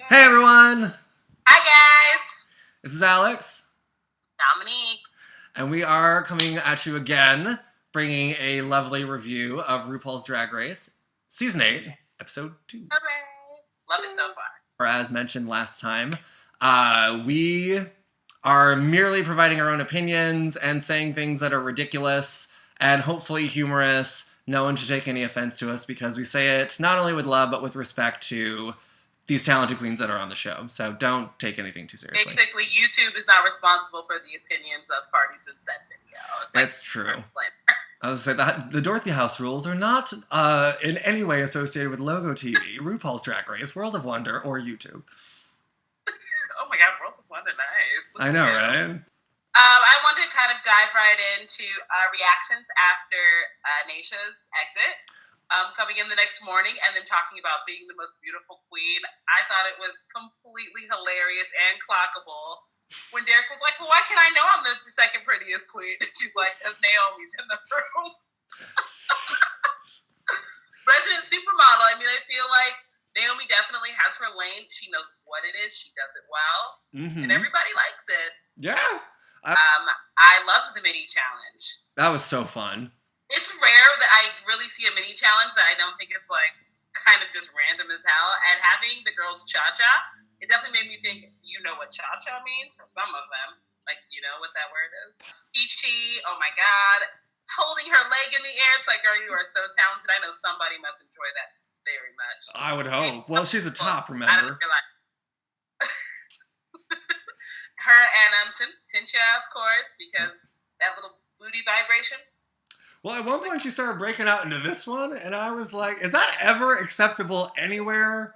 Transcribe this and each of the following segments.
Hey everyone! Hi guys! This is Alex. Dominique. And we are coming at you again, bringing a lovely review of RuPaul's Drag Race, Season 8, Episode 2. Hooray! Love it so far. Or as mentioned last time, we are merely providing our own opinions and saying things that are ridiculous and hopefully humorous. No one should take any offense to us because we say it not only with love but with respect to these talented queens that are on the show. So don't take anything too seriously. Basically, YouTube is not responsible for the opinions of parties in said video. That's true. I was going to say that the Dorothy House rules are not in any way associated with Logo TV, RuPaul's Drag Race, World of Wonder, or YouTube. Oh my god, World of Wonder, nice. I know, right? I wanted to kind of dive right into reactions after Naysha's exit. Coming in the next morning and then talking about being the most beautiful queen. I thought it was completely hilarious and clockable when Derek was like, well, why can't I know I'm the second prettiest queen? She's like, because Naomi's in the room. Resident supermodel. I mean, I feel like Naomi definitely has her lane. She knows what it is. She does it well. Mm-hmm. And everybody likes it. Yeah. I loved the mini challenge. That was so fun. It's rare that I really see a mini challenge that I don't think is like kind of just random as hell. And having the girls cha-cha, it definitely made me think, you know what cha-cha means for some of them. Like, do you know what that word is? Ichi, oh my God, holding her leg in the air. It's like, girl, you are so talented. I know somebody must enjoy that very much. I would hope. Well, she's a top, remember? I don't feel like her and Cynthia, of course, because that little booty vibration. Well, at one point she started breaking out into this one, and I was like, is that ever acceptable anywhere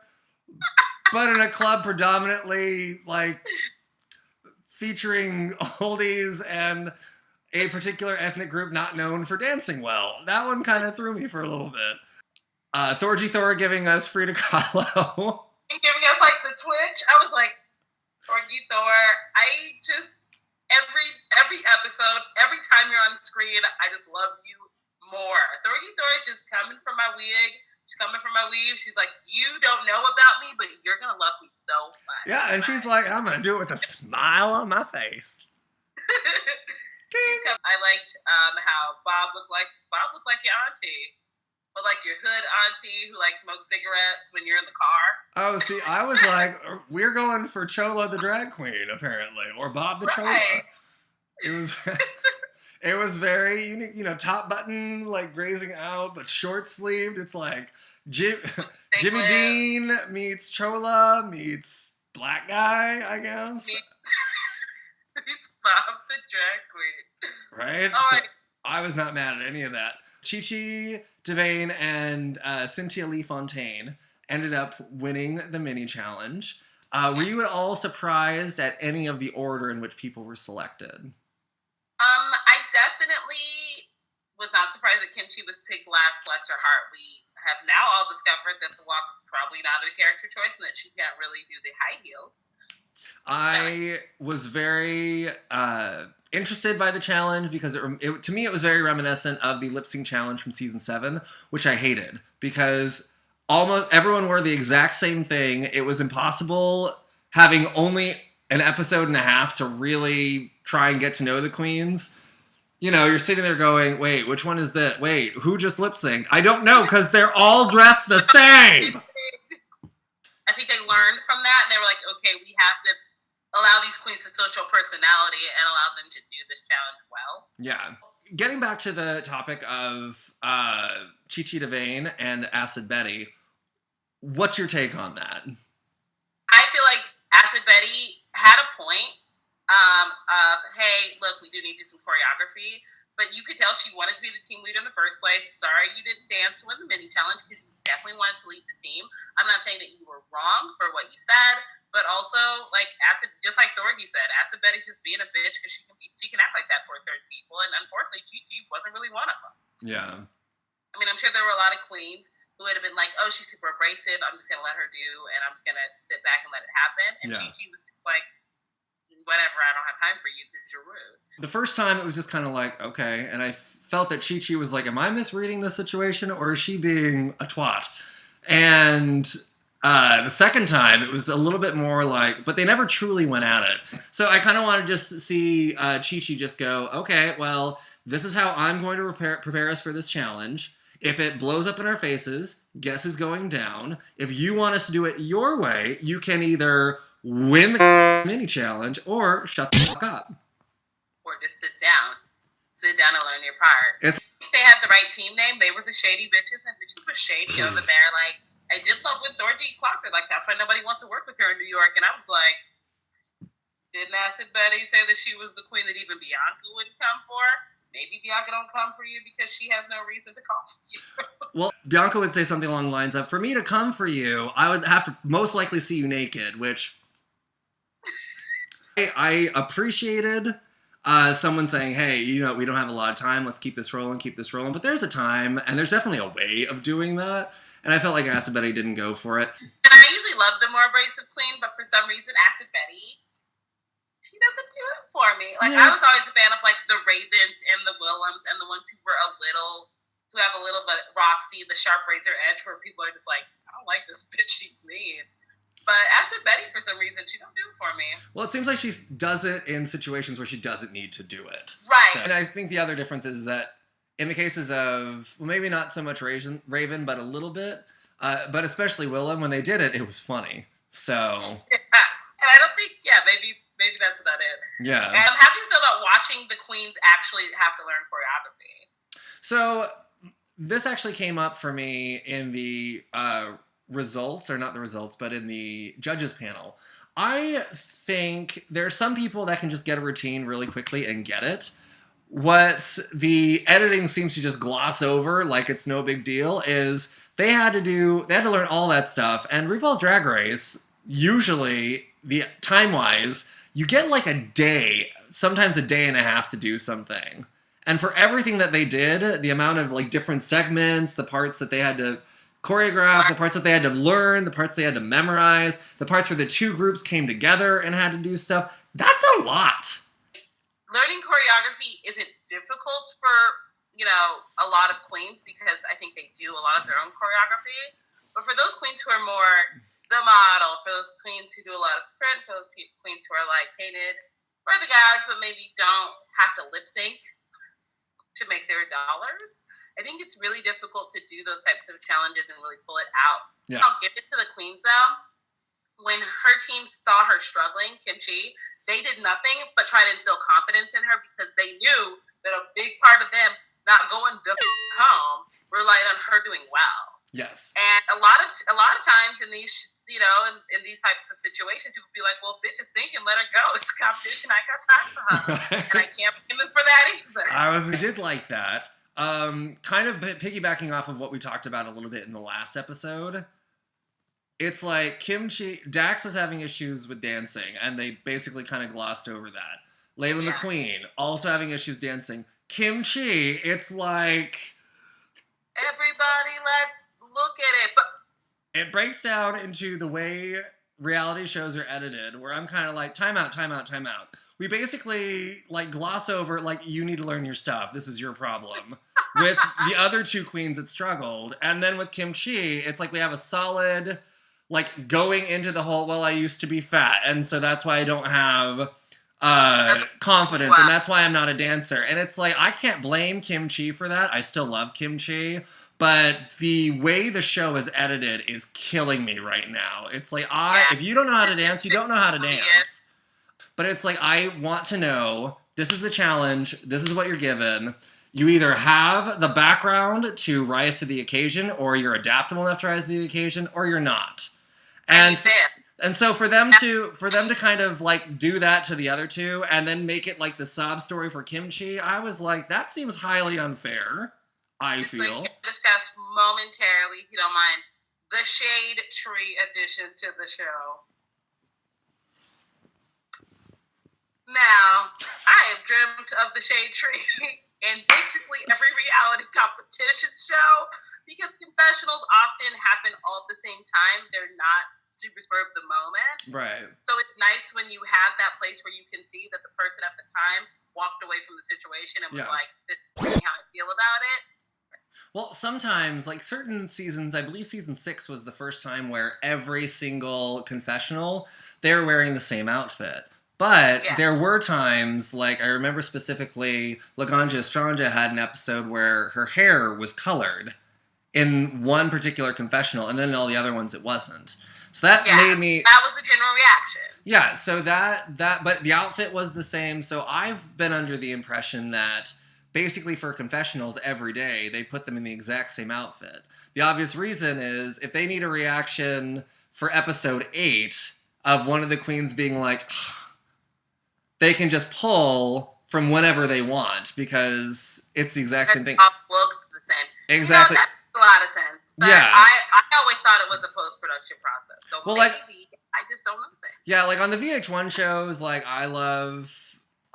but in a club predominantly, like, featuring oldies and a particular ethnic group not known for dancing well? That one kind of threw me for a little bit. Thorgy Thor giving us Frida Kahlo. And giving us, like, the twitch. I was like, Thorgy Thor, I just... Every episode, every time you're on screen, I just love you more. Thorgy Thor is just coming from my wig. She's coming from my weave. She's like, you don't know about me, but you're going to love me so much. Yeah, and she's like, I'm going to do it with a smile on my face. I liked how Bob looked like your auntie. Or like your hood auntie who like smokes cigarettes when you're in the car. Oh, see, I was like, we're going for Chola the drag queen, apparently. Or Bob the Chola. It was very unique, you know, top button, like grazing out, but short sleeved. It's like Jimmy Dean meets Chola meets black guy, I guess. Meets Bob the drag queen. Right? Oh, so I was not mad at any of that. Chi-Chi, Devane, and Cynthia Lee Fontaine ended up winning the mini challenge. Were you at all surprised at any of the order in which people were selected? I definitely was not surprised that Kimchi was picked last, bless her heart. We have now all discovered that the walk was probably not a character choice and that she can't really do the high heels. I was very interested by the challenge because to me it was very reminiscent of the lip sync challenge from season 7, which I hated because almost everyone wore the exact same thing. It was impossible having only an episode and a half to really try and get to know the queens. You know, you're sitting there going, wait, which one is that? Wait, who just lip synced? I don't know because they're all dressed the same. I think they learned from that and they were like, okay, we have to allow these queens a social personality and allow them to do this challenge well. Yeah. Getting back to the topic of Chi-Chi Devane and Acid Betty, what's your take on that? I feel like Acid Betty had a point of, hey, look, we do need to do some choreography, but you could tell she wanted to be the team leader in the first place. Sorry you didn't dance to win the mini challenge because you definitely wanted to lead the team. I'm not saying that you were wrong for what you said, but also, like, Acid, just like Thorgy said, Acid Betty's just being a bitch because she can act like that towards certain people, and unfortunately, Chi-Chi wasn't really one of them. Yeah. I mean, I'm sure there were a lot of queens who would have been like, oh, she's super abrasive, I'm just going to let her do, and I'm just going to sit back and let it happen. And yeah. Chi-Chi was just like, whatever, I don't have time for you because you're rude. The first time, it was just kind of like, okay, and I felt that Chi-Chi was like, am I misreading this situation, or is she being a twat? And The second time, it was a little bit more like, but they never truly went at it. So I kind of want to just see Chi-Chi just go, okay, well, this is how I'm going to prepare us for this challenge. If it blows up in our faces, guess who's going down? If you want us to do it your way, you can either win the mini challenge or shut the fuck up. Or just sit down. Sit down and learn your part. It's they had the right team name. They were the shady bitches, and bitches were shady over there. Like, I did love with Dorothy Clocker. Like, that's why nobody wants to work with her in New York. And I was like, didn't Acid Betty say that she was the queen that even Bianca wouldn't come for? Maybe Bianca don't come for you because she has no reason to come for you. Well, Bianca would say something along the lines of, for me to come for you, I would have to most likely see you naked, which I appreciated. Someone saying, hey, you know, we don't have a lot of time. Let's keep this rolling. But there's a time, and there's definitely a way of doing that. And I felt like Acid Betty didn't go for it. And I usually love the more abrasive queen, but for some reason, Acid Betty, she doesn't do it for me. Like, I was always a fan of, like, the Ravens and the Willems and the ones who have a little bit Roxy, the sharp razor edge, where people are just like, I don't like this bitch, she's mean. But Acid Betty, for some reason, she don't do it for me. Well, it seems like she does it in situations where she doesn't need to do it. Right. So, and I think the other difference is that in the cases of, well, maybe not so much Raven, but a little bit, but especially Willem, when they did it, it was funny. So. Yeah. And I don't think, maybe that's about it. Yeah. How do you feel about watching the queens actually have to learn choreography? So this actually came up for me in the results, or not the results, but in the judges panel. I think there are some people that can just get a routine really quickly and get it. What the editing seems to just gloss over, like it's no big deal, is they had to learn all that stuff. And RuPaul's Drag Race, usually, the time-wise, you get like a day, sometimes a day and a half to do something. And for everything that they did, the amount of like different segments, the parts that they had to choreograph, the parts that they had to learn, the parts they had to memorize, the parts where the two groups came together and had to do stuff, that's a lot. Learning choreography isn't difficult for, a lot of queens because I think they do a lot of their own choreography. But for those queens who are more the model, for those queens who do a lot of print, for those queens who are like painted for the guys but maybe don't have to lip sync to make their dollars, I think it's really difficult to do those types of challenges and really pull it out. Yeah. I'll give it to the queens though. When her team saw her struggling, Kim Chi, they did nothing but try to instill confidence in her because they knew that a big part of them not going to home relied on her doing well. Yes. And a lot of times in these, in these types of situations, people be like, well, bitch is sinking, let her go. It's competition. I got time for her. And I can't blame them for that either. I did like that. Kind of piggybacking off of what we talked about a little bit in the last episode. It's like Dax was having issues with dancing, and they basically kind of glossed over that. Layla McQueen, also having issues dancing. Kim Chi, it's like... Everybody, let's look at it. But it breaks down into the way reality shows are edited, where I'm kind of like, time out. We basically, like, gloss over, like, you need to learn your stuff. This is your problem. With the other two queens, it struggled. And then with Kim Chi, it's like we have a solid... like going into the whole, well, I used to be fat, and so that's why I don't have confidence, and that's why I'm not a dancer. And it's like, I can't blame Kim Chi for that. I still love Kim Chi, but the way the show is edited is killing me right now. It's like, if you don't know how to dance, you don't know how to dance. But it's like, I want to know, this is the challenge, this is what you're given. You either have the background to rise to the occasion, or you're adaptable enough to rise to the occasion, or you're not. And so for them to kind of like do that to the other two and then make it like the sob story for Kim Chi, I was like, that seems highly unfair. I feel. Like, discuss momentarily, if you don't mind, the Shade Tree addition to the show. Now, I have dreamt of the Shade Tree in basically every reality competition show because confessionals often happen all at the same time. They're not super spur of the moment. Right. So it's nice when you have that place where you can see that the person at the time walked away from the situation and was like, this is how I feel about it. Well, sometimes, like certain seasons, I believe season 6 was the first time where every single confessional, they were wearing the same outfit. But Yeah. there were times, like I remember specifically, Laganja Estranja had an episode where her hair was colored in one particular confessional, and then in all the other ones it wasn't. So that made me. That was the general reaction. Yeah, so but the outfit was the same. So I've been under the impression that basically for confessionals every day, they put them in the exact same outfit. The obvious reason is if they need a reaction for episode 8 of one of the queens being like, they can just pull from whenever they want because it's the exact same thing. All looks the same. Exactly. That makes a lot of sense. But yeah. I always thought it was a post-production process. So well, maybe I just don't know things. Yeah, like on the VH1 shows, like I Love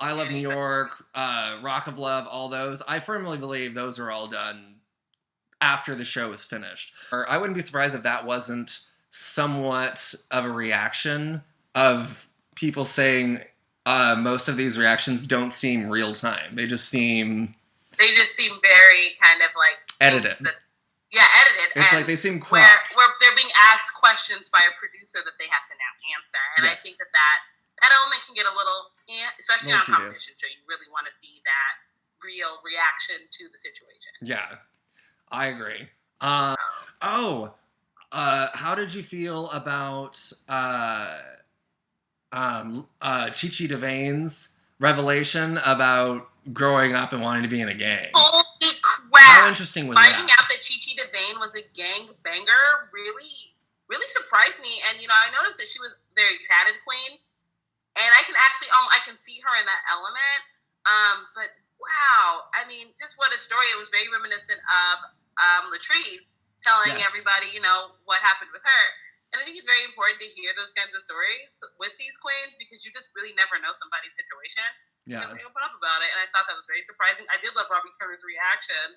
New York, Rock of Love, all those. I firmly believe those are all done after the show is finished. Or I wouldn't be surprised if that wasn't somewhat of a reaction of people saying most of these reactions don't seem real time. They just seem very kind of like edited. Edited. It's like they seem cropped. Where they're being asked questions by a producer that they have to now answer. And I think that element can get a little, especially on a competition show. You really want to see that real reaction to the situation. Yeah, I agree. How did you feel about Chi DeVane's revelation about growing up and wanting to be in a gang? Holy crap! How interesting was Finding that? out that Chi DeVane was a gang banger really, really surprised me. And I noticed that she was a very tatted queen, and I can actually I can see her in that element. But wow, I mean, just what a story! It was very reminiscent of Latrice telling everybody, what happened with her. And I think it's very important to hear those kinds of stories with these queens because you just really never know somebody's situation. Yeah. They open up about it, and I thought that was very surprising. I did love Robbie Turner's reaction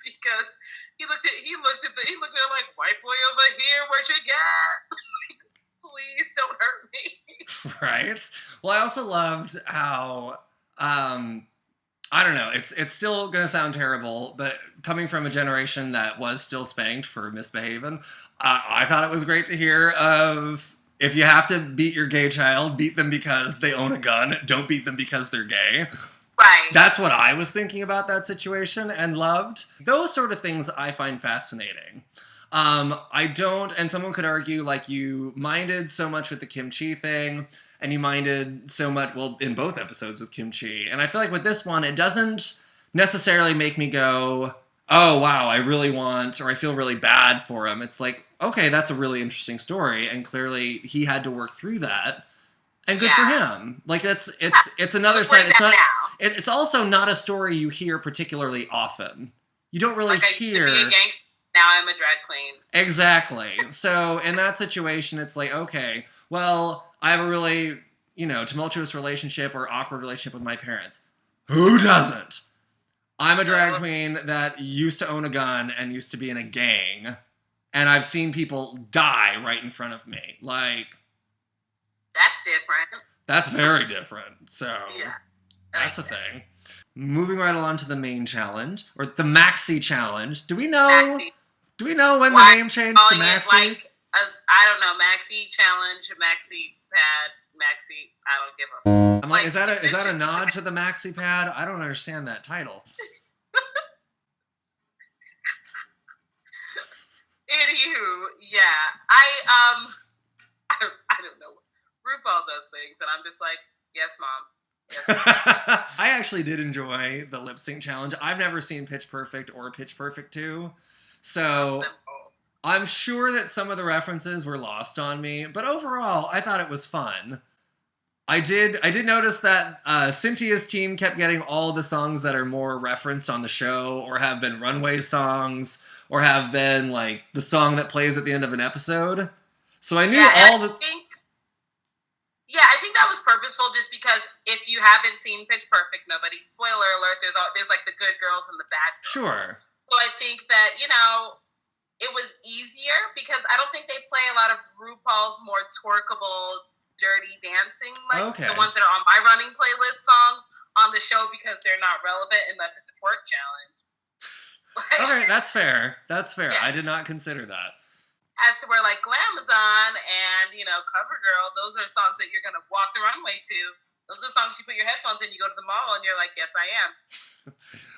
because he looked at her like, "White boy over here, what you got? Please don't hurt me." Right. Well, I also loved how I don't know. It's still gonna sound terrible, but coming from a generation that was still spanked for misbehaving, I thought it was great to hear of if you have to beat your gay child, beat them because they own a gun. Don't beat them because they're gay. Right. That's what I was thinking about that situation and loved. Those sort of things I find fascinating. I don't, and someone could argue like you minded so much with the kimchi thing. And you minded so much, well, in both episodes with kimchi. And I feel like with this one, it doesn't necessarily make me go, oh, wow, I really want, or I feel really bad for him. It's like, okay, that's a really interesting story. And clearly he had to work through that. And good for him. Like, it's another side. It's also not a story you hear particularly often. You don't really hear. I used to be a gangster, now I'm a drag queen. Exactly. So in that situation, it's like, okay, well, I have a really, tumultuous relationship or awkward relationship with my parents. Who doesn't? I'm a drag queen that used to own a gun and used to be in a gang. And I've seen people die right in front of me. Like, that's different. That's very different. So, that's a thing. Moving right along to the main challenge, or the Maxi challenge. Do we know when the name changed to Maxi? I don't know. Maxi challenge, Maxi pad, Maxi. I don't give a. I'm like, is that a nod to the Maxi pad? I don't understand that title. Anywho, I don't know. RuPaul does things, and I'm just like, yes, mom. Yes, mom. I actually did enjoy the lip sync challenge. I've never seen Pitch Perfect or Pitch Perfect 2, so I'm sure that some of the references were lost on me. But overall, I thought it was fun. I did notice that Cynthia's team kept getting all the songs that are more referenced on the show, or have been runway songs, or have been like the song that plays at the end of an episode. So I knew I think that was purposeful, just because if you haven't seen Pitch Perfect, spoiler alert, there's like the good girls and the bad girls. Sure. So I think that, it was easier because I don't think they play a lot of RuPaul's more twerkable, dirty dancing, like the ones that are on my running playlist songs on the show, because they're not relevant unless it's a twerk challenge. Okay, that's fair. That's fair. Yeah. I did not consider that. As to where like Glamazon and CoverGirl, those are songs that you're gonna walk the runway to. Those are songs you put your headphones in, you go to the mall, and you're like, yes, I am.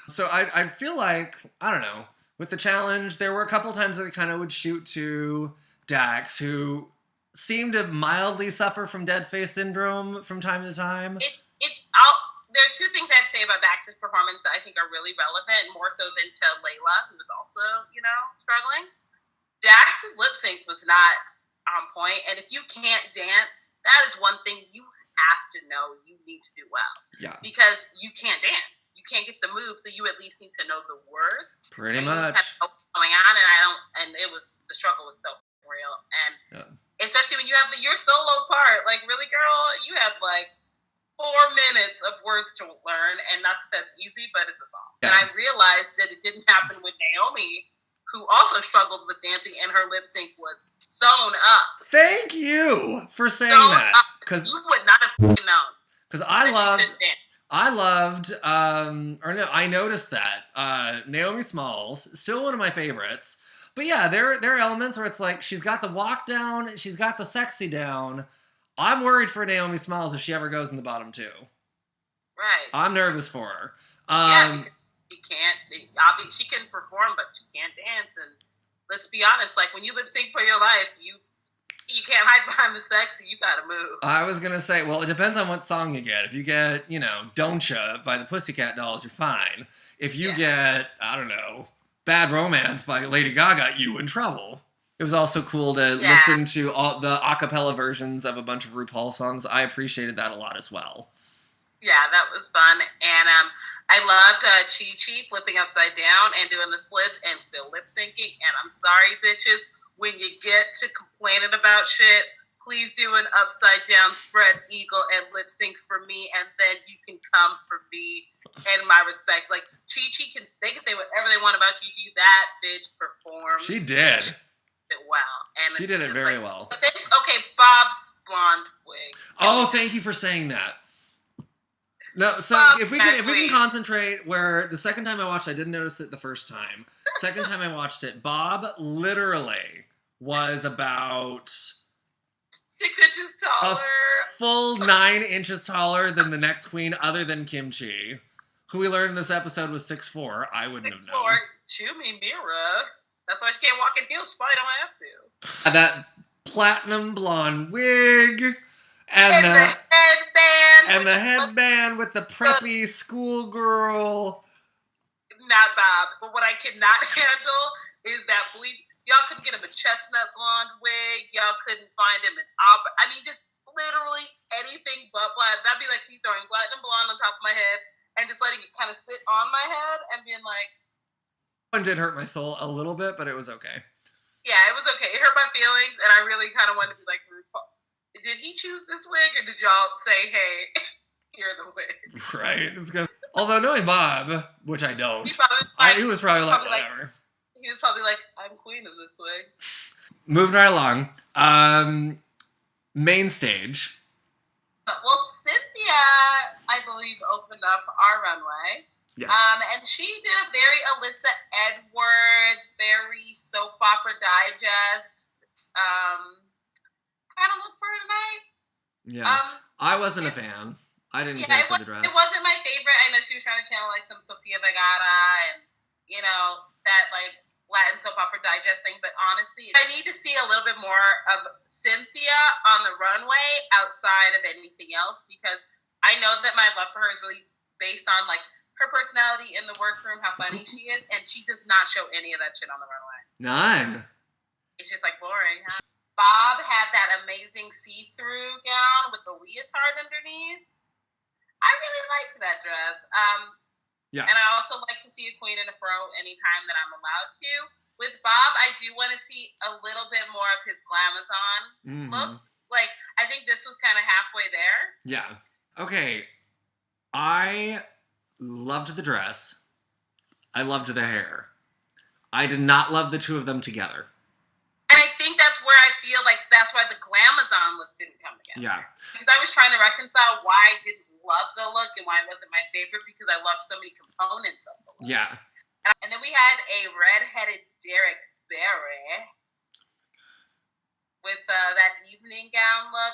So I feel like, I don't know, with the challenge, there were a couple times that I kind of would shoot to Dax, who seemed to mildly suffer from dead face syndrome from time to time. There are two things I have to say about Dax's performance that I think are really relevant, more so than to Layla, who was also, struggling. Dax's lip sync was not on point, and if you can't dance, that is one thing you have to know you need to do well. Yeah. Because you can't dance. You can't get the moves, so you at least need to know the words. Pretty much. What's going on, and the struggle was so real. And especially when you have your solo part, like, really, girl, you have, like, 4 minutes of words to learn, and not that that's easy, but it's a song. Yeah. And I realized that it didn't happen with Naomi, who also struggled with dancing, and her lip sync was sewn up. Thank you for saying that, because you would not have known. Because I noticed that Naomi Smalls, still one of my favorites. But yeah, there are elements where it's like she's got the walk down, she's got the sexy down. I'm worried for Naomi Smalls if she ever goes in the bottom 2. Right. I'm nervous for her. Because she can't. She can perform, but she can't dance. And let's be honest, like when you lip sync for your life, you can't hide behind the sexy. You gotta move. I was gonna say, well, it depends on what song you get. If you get, Don't Ya by the Pussycat Dolls, you're fine. If you get, I don't know, Bad Romance by Lady Gaga, you in trouble. It was also cool to listen to all the a cappella versions of a bunch of RuPaul songs. I appreciated that a lot as well. Yeah, that was fun. And I loved Chi Chi flipping upside down and doing the splits and still lip syncing. And I'm sorry, bitches, when you get to complaining about shit, please do an upside down spread eagle and lip sync for me, and then you can come for me. And my respect. Like, Chi Chi they can say whatever they want about Chi Chi. That bitch performed. She did. Well, and she did it very well. Okay, Bob's blonde wig. Thank you for saying that. No, so if we can concentrate, where the second time I watched, I didn't notice it the first time. Second time I watched it, Bob literally was about 6 inches taller, a full 9 inches taller than the next queen, other than Kimchi, who we learned in this episode was 6'4". I wouldn't have known. Chew me, Mira. That's why she can't walk in heels. She probably don't have to. That platinum blonde wig. And the headband. And the headband with the preppy schoolgirl. Not Bob. But what I cannot handle is that bleach. Y'all couldn't get him a chestnut blonde wig. Y'all couldn't find him an auburn. I mean, just literally anything but black. That'd be like me throwing platinum blonde on top of my head and just letting it kind of sit on my head and being like, one did hurt my soul a little bit, but it was okay. Yeah, it was okay. It hurt my feelings, and I really kind of wanted to be like, did he choose this wig, or did y'all say, hey, here's the wig? Right. It's good. Although knowing Bob, which I don't, he was probably like, whatever. He was probably like, I'm queen of this wig. Moving right along. Main stage. Well, Cynthia, I believe, opened up our runway. Yes. And she did a very Alyssa Edwards, very soap opera digest kind of look for her tonight. Yeah. I wasn't a fan. I didn't care for the dress. It wasn't my favorite. I know she was trying to channel like some Sofia Vergara and, that like Latin soap opera digest thing. But honestly, I need to see a little bit more of Cynthia on the runway outside of anything else, because I know that my love for her is really based on like her personality in the workroom, how funny she is, and she does not show any of that shit on the runway. None. It's just like boring, huh? Bob had that amazing see-through gown with the leotard underneath. I really liked that dress. Yeah. And I also like to see a queen in a fro anytime that I'm allowed to. With Bob, I do want to see a little bit more of his glamazon looks. Like, I think this was kind of halfway there. Yeah. Okay. I loved the dress. I loved the hair. I did not love the two of them together. And I think that's where I feel like that's why the glamazon look didn't come together. Yeah. Because I was trying to reconcile why I didn't love the look and why it wasn't my favorite, because I loved so many components of the look. Yeah. And then we had a redheaded Derek Barry with that evening gown look.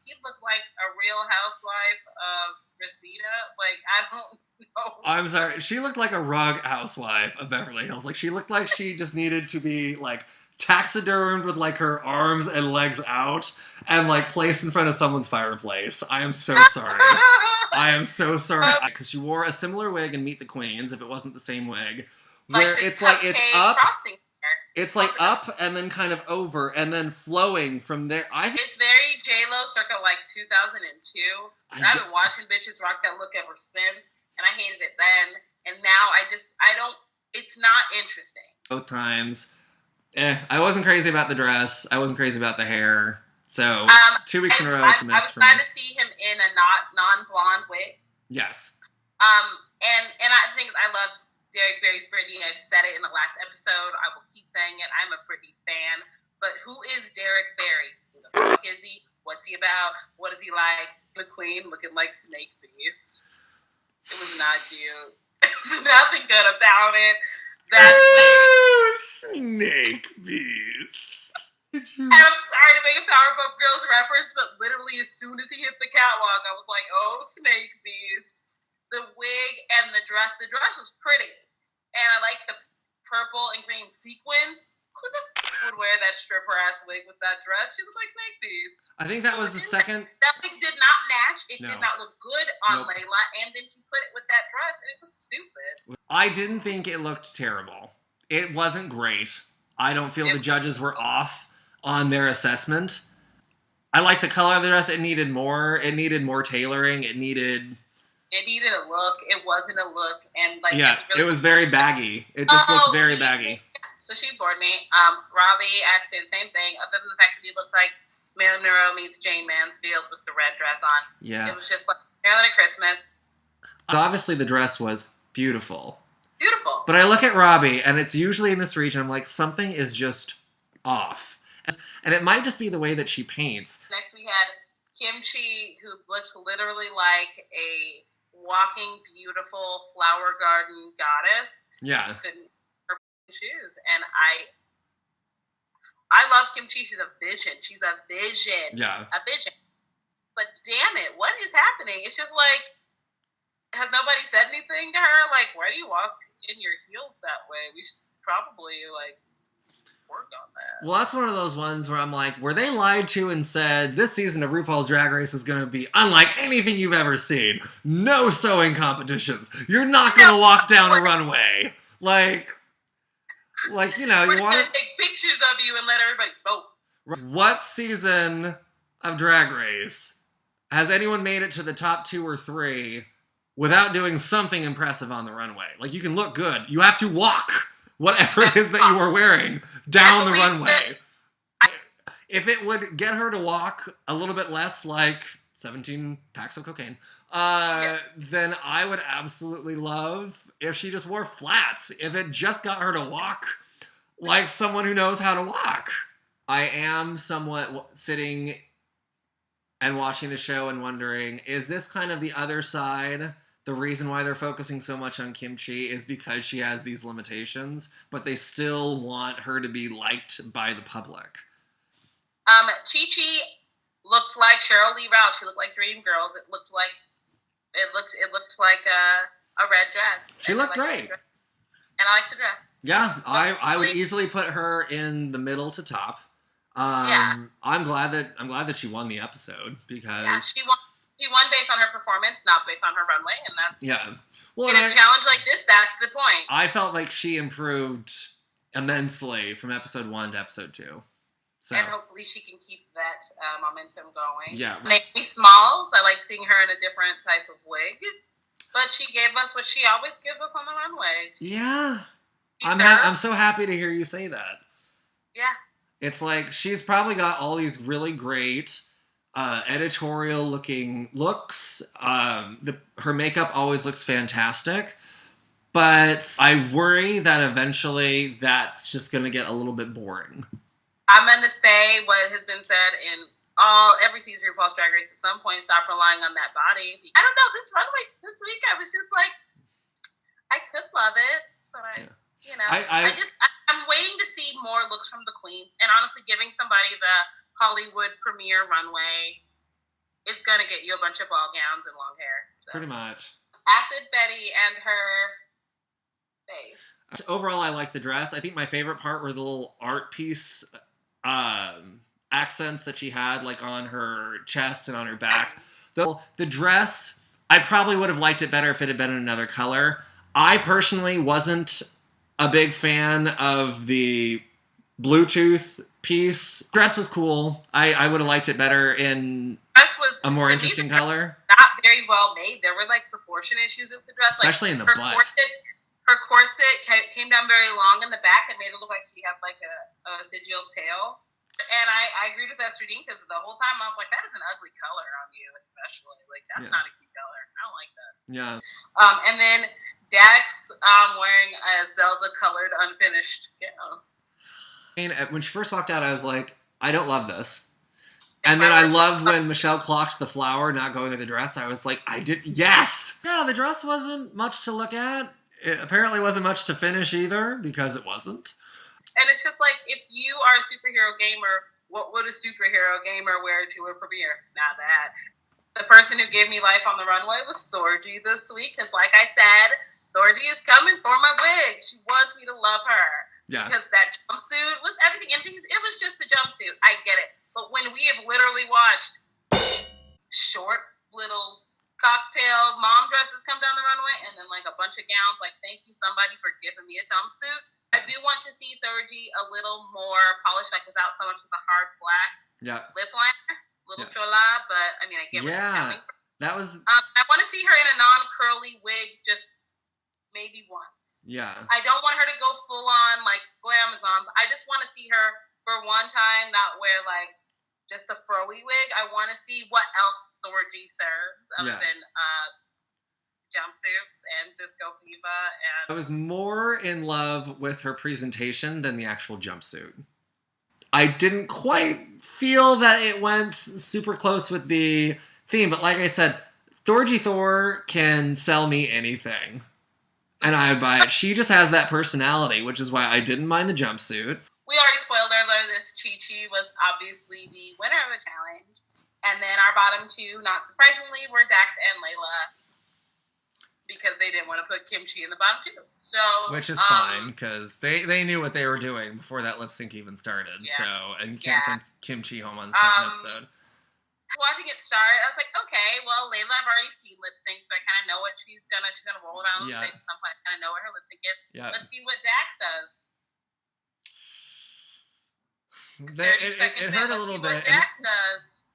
He looked like a Real Housewife of Reseda. Like, I don't know. I'm sorry. She looked like a rug housewife of Beverly Hills. Like, she looked like she just needed to be, like, taxidermed with, like, her arms and legs out and, like, placed in front of someone's fireplace. I am so sorry. I am so sorry. Because she wore a similar wig in Meet the Queens, if it wasn't the same wig. Where Like it's like, it's up. Frosting. It's like up and then kind of over and then flowing from there. It's very J-Lo circa like 2002. I've been watching bitches rock that look ever since, and I hated it then. And now it's not interesting. Both times. I wasn't crazy about the dress. I wasn't crazy about the hair. So 2 weeks in a row, it's a miss for me. I was glad to see him in a non-blonde wig. Yes. And I think I love Derek Barry's Britney. I've said it in the last episode. I will keep saying it. I'm a Britney fan. But who is Derek Barry? Who the fuck is he? What's he about? What is he like? The queen looking like Snake Beast. It was not you. There's nothing good about it. Snake Beast. And I'm sorry to make a Powerpuff Girls reference, but literally as soon as he hit the catwalk, I was like, oh, Snake Beast. The wig and the dress was pretty. And I like the purple and green sequins. Who the f would wear that stripper-ass wig with that dress? She looked like Snake Beast. I think that was the second... That wig did not match. It did not look good on Layla. And then she put it with that dress, and it was stupid. I didn't think it looked terrible. It wasn't great. I don't feel the judges were off on their assessment. I like the color of the dress. It needed more. It needed more tailoring. It needed a look. It wasn't a look. And like, it was very baggy. It just looked very baggy. So she bored me. Robbie, I have to say the same thing, other than the fact that he looked like Marilyn Monroe meets Jane Mansfield with the red dress on. Yeah. It was just like Marilyn at Christmas. Obviously, the dress was beautiful. Beautiful. But I look at Robbie, and it's usually in this region, I'm like, something is just off. And it might just be the way that she paints. Next, we had Kimchi, who looked literally like a walking, beautiful flower garden goddess. Yeah. Who couldn't wear her shoes. And I love Kimchi. She's a vision. Yeah. A vision. But damn it, what is happening? It's just like, has nobody said anything to her? Like, why do you walk in your heels that way? We should probably, like, work on that. Well, that's one of those ones where I'm like, were they lied to and said, this season of RuPaul's Drag Race is going to be unlike anything you've ever seen? No sewing competitions. You're not going to walk down a runway. Like, you know, we're you want to take pictures of you and let everybody vote. What season of Drag Race has anyone made it to the top 2 or 3 without doing something impressive on the runway? Like, you can look good. You have to walk whatever it is that you were wearing down the runway. If it would get her to walk a little bit less like 17 packs of cocaine, then I would absolutely love if she just wore flats. If it just got her to walk like someone who knows how to walk. I am somewhat sitting and watching the show and wondering, is this kind of the other side? The reason why they're focusing so much on Kimchi is because she has these limitations, but they still want her to be liked by the public. Chi-Chi looked like Cheryl Lee Ralph. She looked like Dreamgirls. It looked like a red dress. She looked great. And I like the dress. Yeah, I would easily put her in the middle to top. I'm glad that she won the episode because she won. She won based on her performance, not based on her runway, and that's Well, in a challenge like this, that's the point. I felt like she improved immensely from episode 1 to episode 2. So. And hopefully she can keep that momentum going. Yeah. Naomi Smalls, I like seeing her in a different type of wig, but she gave us what she always gives us on the runway. Yeah. I'm so happy to hear you say that. Yeah. It's like she's probably got all these really great editorial looking looks. Her makeup always looks fantastic, but I worry that eventually that's just going to get a little bit boring. I'm going to say what has been said in every season of RuPaul's Drag Race. At some point, stop relying on that body. I don't know, this runway this week, I was just like, I could love it, but I I'm waiting to see more looks from the queens, and honestly, giving somebody the Hollywood premiere runway is gonna get you a bunch of ball gowns and long hair. So. Pretty much. Acid Betty and her face. Overall, I like the dress. I think my favorite part were the little art piece accents that she had, like on her chest and on her back. The dress, I probably would have liked it better if it had been in another color. I personally wasn't a big fan of the Bluetooth piece. Dress was cool. I would have liked it better in a more interesting color. Not very well made. There were like proportion issues with the dress, especially in the butt. Her corset came down very long in the back. It made it look like she had like a vestigial tail. And I agreed with Esther Dean because the whole time I was like, that is an ugly color on you, especially. Like, that's not a cute color. I don't like that. Yeah. And then Dax wearing a Zelda-colored unfinished gown. I mean, when she first walked out, I was like, I don't love this. And then I love when Michelle clocked the flower not going with the dress. I was like, yes! Yeah, the dress wasn't much to look at. It apparently wasn't much to finish either, because it wasn't. And it's just like, if you are a superhero gamer, what would a superhero gamer wear to a premiere? Not that. The person who gave me life on the runway was Thorgy this week, because like I said, Thorgy is coming for my wig. She wants me to love her. Yeah. Because that jumpsuit was everything. And it was just the jumpsuit. I get it. But when we have literally watched short little cocktail mom dresses come down the runway and then like a bunch of gowns, like, thank you somebody for giving me a jumpsuit. I do want to see Thorgy a little more polished, like without so much of the hard black lip liner, little chola. But I mean, I get where she's coming from. That was. I want to see her in a non-curly wig, just maybe once. Yeah. I don't want her to go full on like glamazon. I just want to see her for one time not wear like just a froey wig. I want to see what else Thorgy serves other than jumpsuits and Disco Viva. And I was more in love with her presentation than the actual jumpsuit. I didn't quite feel that it went super close with the theme, but like I said, Thorgy Thor can sell me anything. And I buy it. She just has that personality, which is why I didn't mind the jumpsuit. We already spoiled alert, this Chi-Chi was obviously the winner of the challenge. And then our bottom two, not surprisingly, were Dax and Layla. Because they didn't want to put Kimchi in the bottom two. So, which is fine, because they knew what they were doing before that lip sync even started. Yeah. So, and you can't send Kimchi home on the second episode. Watching it start, I was like, okay, well, Layla, I've already seen lip sync, so I kind of know what she's gonna roll around the stage at some point. I kind of know what her lip sync is. Yeah. Let's see what Dax does. It hurt a little bit. What Dax does.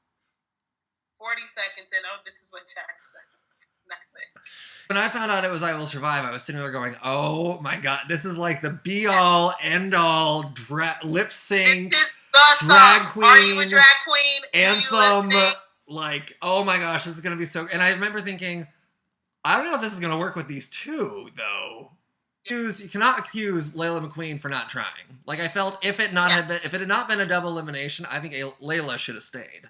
40 seconds in, this is what Dax does. Nothing. When I found out it was I Will Survive, I was sitting there going, oh my god, this is like the be-all, end-all lip sync, drag queen, Are you a drag queen? Anthem, like, oh my gosh, this is going to be so... And I remember thinking, I don't know if this is going to work with these two, though. You cannot accuse Layla McQueen for not trying. Like, I felt if it had not been a double elimination, I think Layla should have stayed.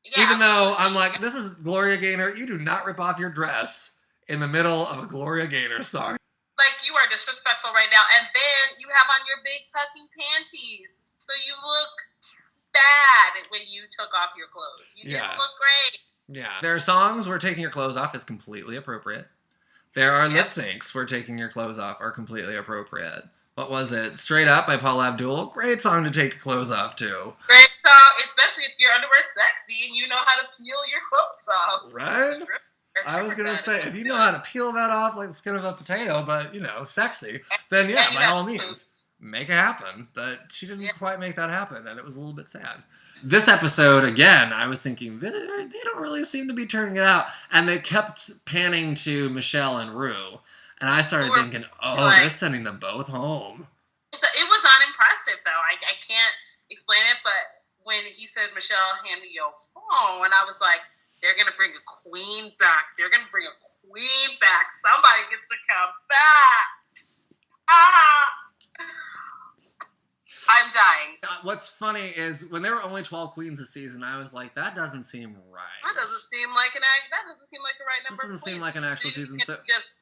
Yeah, even though I'm like, this is Gloria Gaynor, you do not rip off your dress in the middle of a Gloria Gaynor song. Like, you are disrespectful right now. And then you have on your big tucking panties. So you look bad when you took off your clothes. You didn't look great. Yeah. There are songs where taking your clothes off is completely appropriate. There are lip syncs where taking your clothes off are completely appropriate. What was it? Straight Up by Paula Abdul. Great song to take your clothes off to. Great song, especially if your underwear's sexy and you know how to peel your clothes off. Right? I was going to say, if you know how to peel that off like the skin of a potato, but, sexy, then by all means, make it happen. But she didn't quite make that happen, and it was a little bit sad. This episode, again, I was thinking, they don't really seem to be turning it out. And they kept panning to Michelle and Rue. And I started thinking, they're sending them both home. It was unimpressive, though. I can't explain it, but when he said, Michelle, hand me your phone, and I was like, they're going to bring a queen back. They're going to bring a queen back. Somebody gets to come back. I'm dying. What's funny is when there were only 12 queens this season, I was like, that doesn't seem right. That doesn't seem like the right number. This doesn't seem like an actual season. So just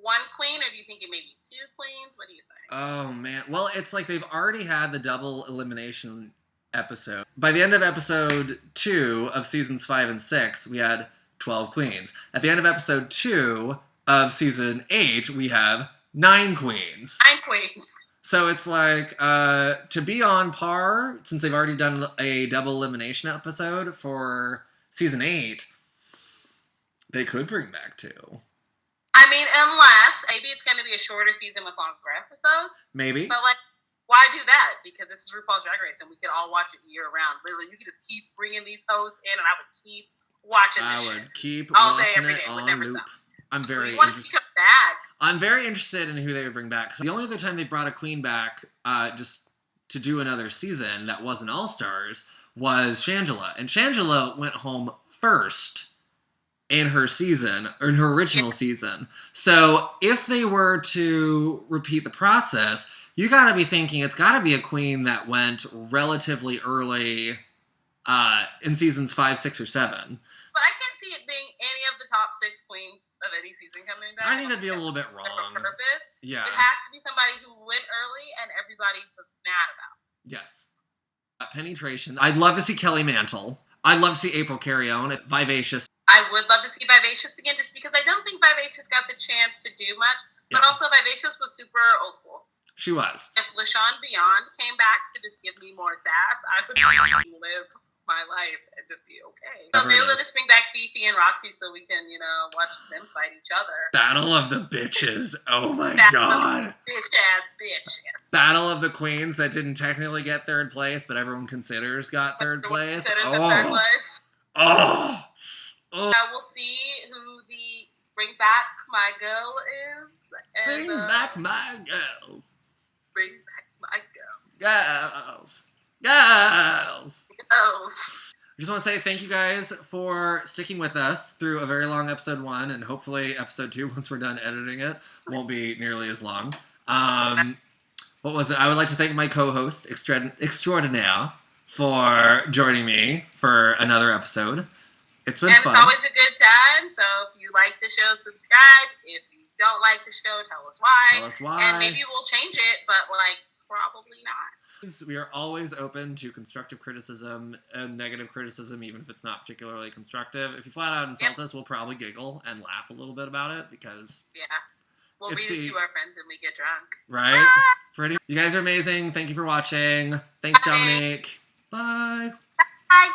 one queen, or do you think it may be two queens? What do you think? Oh, man. Well, it's like they've already had the double elimination episode. By the end of episode 2 of seasons 5 and 6, we had 12 queens. At the end of episode 2 of season 8, we have 9 queens. 9 queens. So it's like, to be on par, since they've already done a double elimination episode for season 8, they could bring back 2. I mean, unless maybe it's going to be a shorter season with longer episodes. Maybe. But, like, why do that? Because this is RuPaul's Drag Race, and we can all watch it year-round. Literally, you could just keep bringing these hosts in, and I would keep watching this shit. I would keep all day, watching every it day, would on never loop. stop. I'm very We want to see come back. I'm very interested in who they would bring back. The only other time they brought a queen back, just to do another season that wasn't All Stars, was Shangela, and Shangela went home first in her season, or in her original season. So if they were to repeat the process, you gotta be thinking it's gotta be a queen that went relatively early in seasons 5, 6, or 7. But I can't see it being any of the top 6 queens of any season coming back. I think that'd be a little bit wrong. For purpose. Yeah. It has to be somebody who went early and everybody was mad about. Yes. Penetration. I'd love to see Kelly Mantle. I'd love to see April Carrion. Vivacious. I would love to see Vivacious again, just because I don't think Vivacious got the chance to do much. But also, Vivacious was super old school. She was. If LaShawn Beyond came back to just give me more sass, I would live my life and just be okay. So maybe we'll just bring back Fifi and Roxy so we can, watch them fight each other. Battle of the bitches. Oh my god. Bitch-ass bitches. Battle of the queens that didn't technically get 3rd place, but everyone considers got 3rd place. Third place. Oh. We'll see who the Bring Back My Girl is. And, bring back my girls. Bring back my girls. Girls. Girls. Girls. I just want to say thank you guys for sticking with us through a very long episode 1, and hopefully episode 2, once we're done editing it, won't be nearly as long. What was it? I would like to thank my co-host extraordinaire for joining me for another episode. It's been fun. And it's always a good time. So if you like the show, subscribe. If you don't like the show, tell us why. Tell us why. And maybe we'll change it, but probably not. We are always open to constructive criticism and negative criticism, even if it's not particularly constructive. If you flat out insult us, we'll probably giggle and laugh a little bit about it because... Yes. We'll read it to our friends and we get drunk. Right? Pretty. You guys are amazing. Thank you for watching. Thanks, Dominique. Bye. Bye.